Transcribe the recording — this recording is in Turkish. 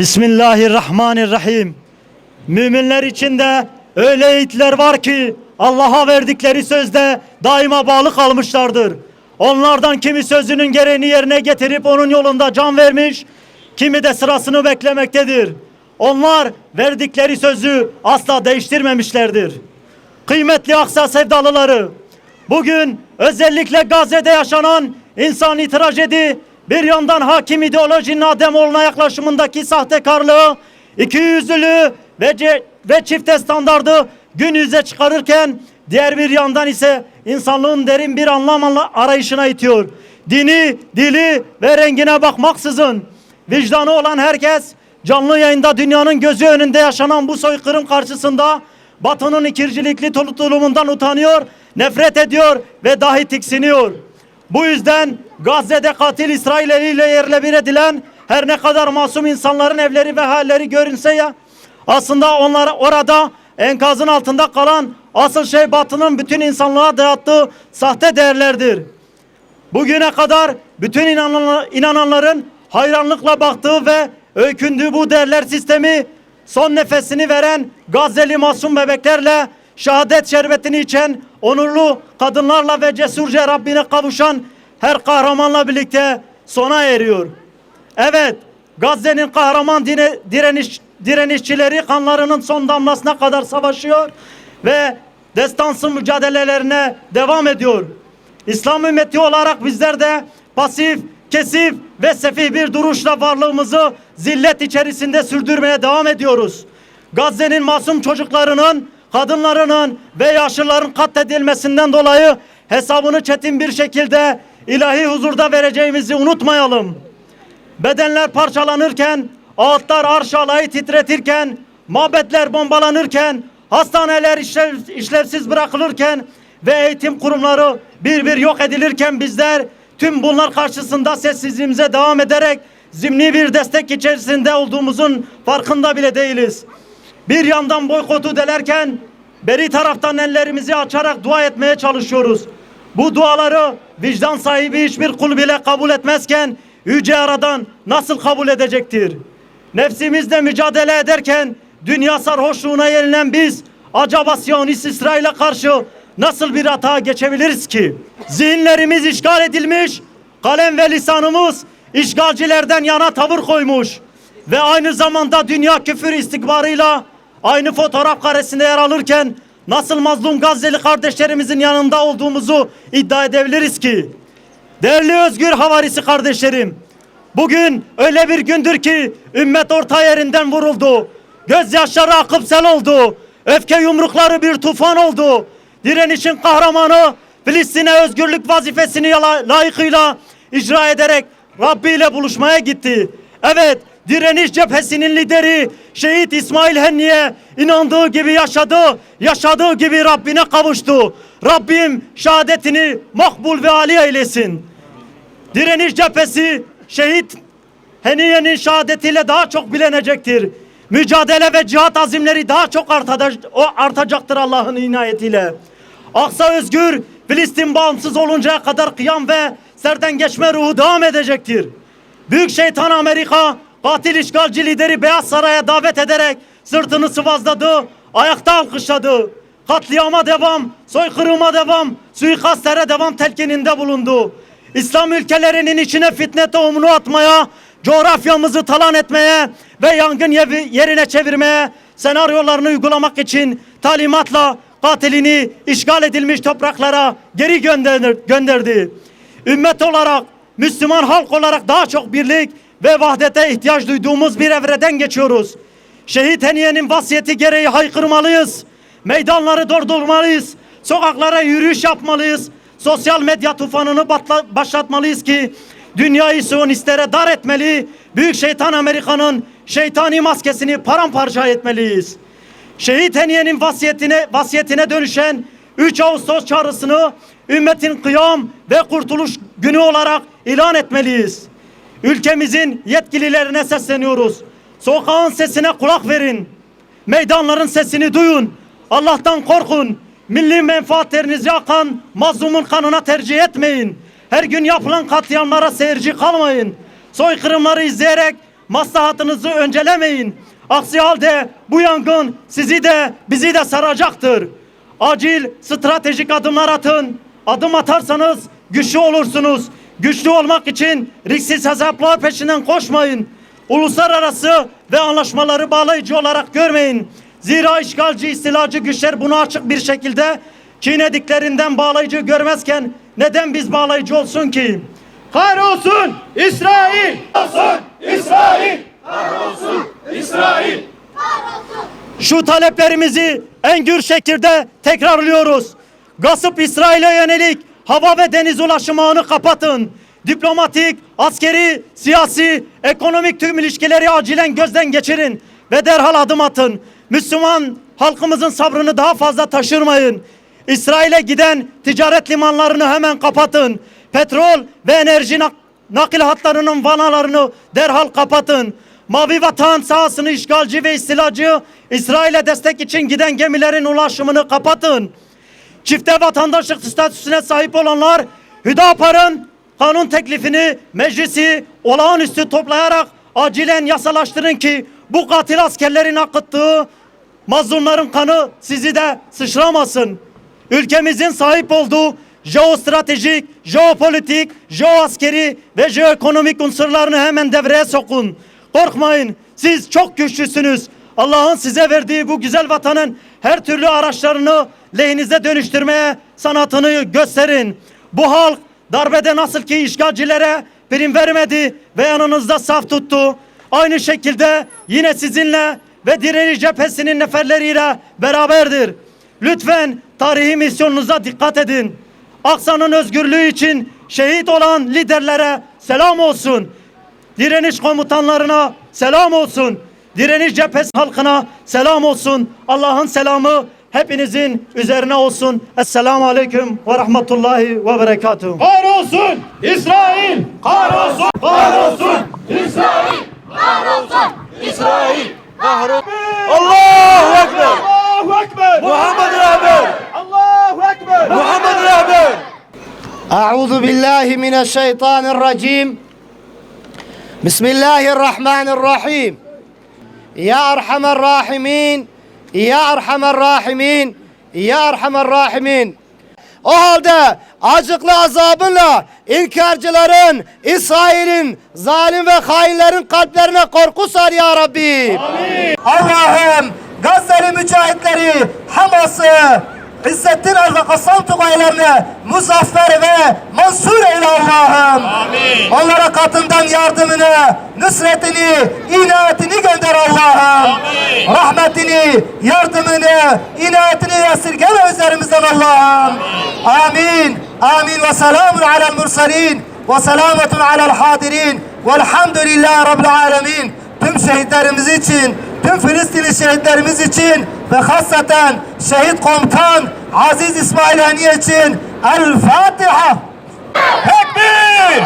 Bismillahirrahmanirrahim. Müminler içinde öyle yiğitler var ki Allah'a verdikleri sözde daima bağlı kalmışlardır. Onlardan kimi sözünün gereğini yerine getirip onun yolunda can vermiş, kimi de sırasını beklemektedir. Onlar verdikleri sözü asla değiştirmemişlerdir. Kıymetli Aksa sevdalıları, bugün özellikle Gazze'de yaşanan insani trajedi, bir yandan hakim ideolojinin Ademoğlu'na yaklaşımındaki sahtekarlığı, ikiyüzlülüğü ve çifte standardı gün yüze çıkarırken, diğer bir yandan ise insanlığın derin bir anlam arayışına itiyor. Dini, dili ve rengine bakmaksızın vicdanı olan herkes canlı yayında dünyanın gözü önünde yaşanan bu soykırım karşısında Batı'nın ikircilikli tutulumundan utanıyor, nefret ediyor ve dahi tiksiniyor. Bu yüzden Gazze'de katil İsrail eliyle yerle bir edilen her ne kadar masum insanların evleri ve halleri görünse ya, aslında onlar orada enkazın altında kalan asıl şey Batı'nın bütün insanlığa dayattığı sahte değerlerdir. Bugüne kadar bütün inananların hayranlıkla baktığı ve öykündüğü bu değerler sistemi son nefesini veren Gazze'li masum bebeklerle, şehadet şerbetini içen onurlu kadınlarla ve cesurca Rabbine kavuşan her kahramanla birlikte sona eriyor. Evet, Gazze'nin kahraman direnişçileri kanlarının son damlasına kadar savaşıyor ve destansı mücadelelerine devam ediyor. İslam ümmeti olarak bizler de pasif, kesif ve sefih bir duruşla varlığımızı zillet içerisinde sürdürmeye devam ediyoruz. Gazze'nin masum çocuklarının, kadınlarının ve yaşlıların katledilmesinden dolayı hesabını çetin bir şekilde ilahi huzurda vereceğimizi unutmayalım. Bedenler parçalanırken, ağıtlar arş alayı titretirken, mabetler bombalanırken, hastaneler işlevsiz bırakılırken ve eğitim kurumları bir bir yok edilirken bizler tüm bunlar karşısında sessizliğimize devam ederek zimni bir destek içerisinde olduğumuzun farkında bile değiliz. Bir yandan boykotu delerken beri taraftan ellerimizi açarak dua etmeye çalışıyoruz. Bu duaları vicdan sahibi hiçbir kul bile kabul etmezken Yüce Yaradan nasıl kabul edecektir? Nefsimizle mücadele ederken dünya sarhoşluğuna yenilen biz acaba Siyonist İsrail'e karşı nasıl bir hata geçebiliriz ki? Zihinlerimiz işgal edilmiş, kalem ve lisanımız işgalcilerden yana tavır koymuş ve aynı zamanda dünya küfür istikbarıyla aynı fotoğraf karesinde yer alırken nasıl mazlum Gazze'li kardeşlerimizin yanında olduğumuzu iddia edebiliriz ki? Değerli özgür havarisi kardeşlerim, bugün öyle bir gündür ki ümmet orta yerinden vuruldu. Gözyaşları akıp sel oldu. Öfke yumrukları bir tufan oldu. Direnişin kahramanı Filistin'e özgürlük vazifesini layıkıyla icra ederek Rabbi ile buluşmaya gitti. Evet, direniş cephesinin lideri şehit İsmail Henniye inandığı gibi yaşadı, yaşadığı gibi Rabbine kavuştu. Rabbim şehadetini makbul ve âli eylesin. Direniş cephesi şehit Henniye'nin şehadetiyle daha çok bilinecektir. Mücadele ve cihat azimleri daha çok artacaktır Allah'ın inayetiyle. Aksa özgür, Filistin bağımsız oluncaya kadar kıyam ve serden geçme ruhu devam edecektir. Büyük şeytan Amerika, katil işgalci lideri Beyaz Saray'a davet ederek sırtını sıvazladı, ayakta alkışladı. Katliama devam, soykırıma devam, suikastlere devam telkininde bulundu. İslam ülkelerinin içine fitne tohumunu atmaya, coğrafyamızı talan etmeye ve yangın yerine çevirmeye senaryolarını uygulamak için talimatla katilini işgal edilmiş topraklara geri gönderdi. Ümmet olarak, Müslüman halk olarak daha çok birlik ve vahdete ihtiyaç duyduğumuz bir evreden geçiyoruz. Şehit Henniye'nin vasiyeti gereği haykırmalıyız. Meydanları doldurmalıyız. Sokaklara yürüyüş yapmalıyız. Sosyal medya tufanını başlatmalıyız ki dünyayı Siyonistlere dar etmeli. Büyük şeytan Amerika'nın şeytani maskesini paramparça etmeliyiz. Şehit Henniye'nin vasiyetine dönüşen 3 Ağustos çağrısını ümmetin kıyam ve kurtuluş günü olarak ilan etmeliyiz. Ülkemizin yetkililerine sesleniyoruz. Sokağın sesine kulak verin. Meydanların sesini duyun. Allah'tan korkun. Milli menfaatlerinizi yakan mazlumun kanına tercih etmeyin. Her gün yapılan katliamlara seyirci kalmayın. Soykırımları izleyerek maslahatınızı öncelemeyin. Aksi halde bu yangın sizi de bizi de saracaktır. Acil stratejik adımlar atın. Adım atarsanız güçlü olursunuz. Güçlü olmak için risksiz hesaplar peşinden koşmayın. Uluslararası ve anlaşmaları bağlayıcı olarak görmeyin. Zira işgalci, istilacı güçler bunu açık bir şekilde çiğnediklerinden bağlayıcı görmezken neden biz bağlayıcı olsun ki? Kahrolsun İsrail! Kahrolsun İsrail! Kahrolsun İsrail! Şu taleplerimizi en gür şekilde tekrarlıyoruz. Gasp İsrail'e yönelik hava ve deniz ulaşım ağını kapatın. Diplomatik, askeri, siyasi, ekonomik tüm ilişkileri acilen gözden geçirin ve derhal adım atın. Müslüman halkımızın sabrını daha fazla taşırmayın. İsrail'e giden ticaret limanlarını hemen kapatın. Petrol ve enerji nakil hatlarının vanalarını derhal kapatın. Mavi Vatan sahasını işgalci ve istilacı İsrail'e destek için giden gemilerin ulaşımını kapatın. Çifte vatandaşlık statüsüne sahip olanlar Hüdapar'ın kanun teklifini meclisi olağanüstü toplayarak acilen yasalaştırın ki bu katil askerlerin akıttığı mazlumların kanı sizi de sıçramasın. Ülkemizin sahip olduğu jeostratejik, jeopolitik, jeoaskeri ve jeoekonomik unsurlarını hemen devreye sokun. Korkmayın, siz çok güçlüsünüz. Allah'ın size verdiği bu güzel vatanın her türlü araçlarını lehinize dönüştürmeye sanatını gösterin. Bu halk darbede nasıl ki işgalcilere prim vermedi ve yanınızda saf tuttu, aynı şekilde yine sizinle ve direniş cephesinin neferleriyle beraberdir. Lütfen tarihi misyonunuza dikkat edin. Aksa'nın özgürlüğü için şehit olan liderlere selam olsun. Direniş komutanlarına selam olsun. Direniş cephesi halkına selam olsun. Allah'ın selamı hepinizin üzerine olsun. Esselamu Aleyküm ve Rahmetullahi ve Berekatuhu. Kahrolsun İsrail! Kahrolsun! Kahrolsun İsrail! Kahrolsun İsrail! Kahrolsun! Allahu Ekber! Allahu Ekber! Muhammed Rehber! Allahu Ekber! Muhammed Rehber! أعوذ بالله من الشيطان الرجيم بسم الله الرحمن الرحيم يا أرحم الراحمين يا أرحم الراحمين يا أرحم الراحمين. O halde acıklı azabınla inkarcıların, İsrail'in, zalim ve hainlerin kalplerine korku sar ya Rabbi. Amin. Allah'ım Gazze'li mücahitleri, Hamas'ı, İzzettin ve Kassam Tugaylarını muzaffer ve mansur eyle Allah'ım. Onlara katından yardımını, nusretini, inayetini gönder Allah'ım. Rahmetini, yardımını, inayetini esirgeme üzerimizden Allah'ım. Amin. Amin ve selamun alel mursalin ve selametun alel hadirin velhamdülillahi rabbil alemin. Tüm şehitlerimiz için, tüm Filistinli şehitlerimiz için ve hasaten şehit komutan Aziz İsmail Haniye için El Fatiha. Tekbir!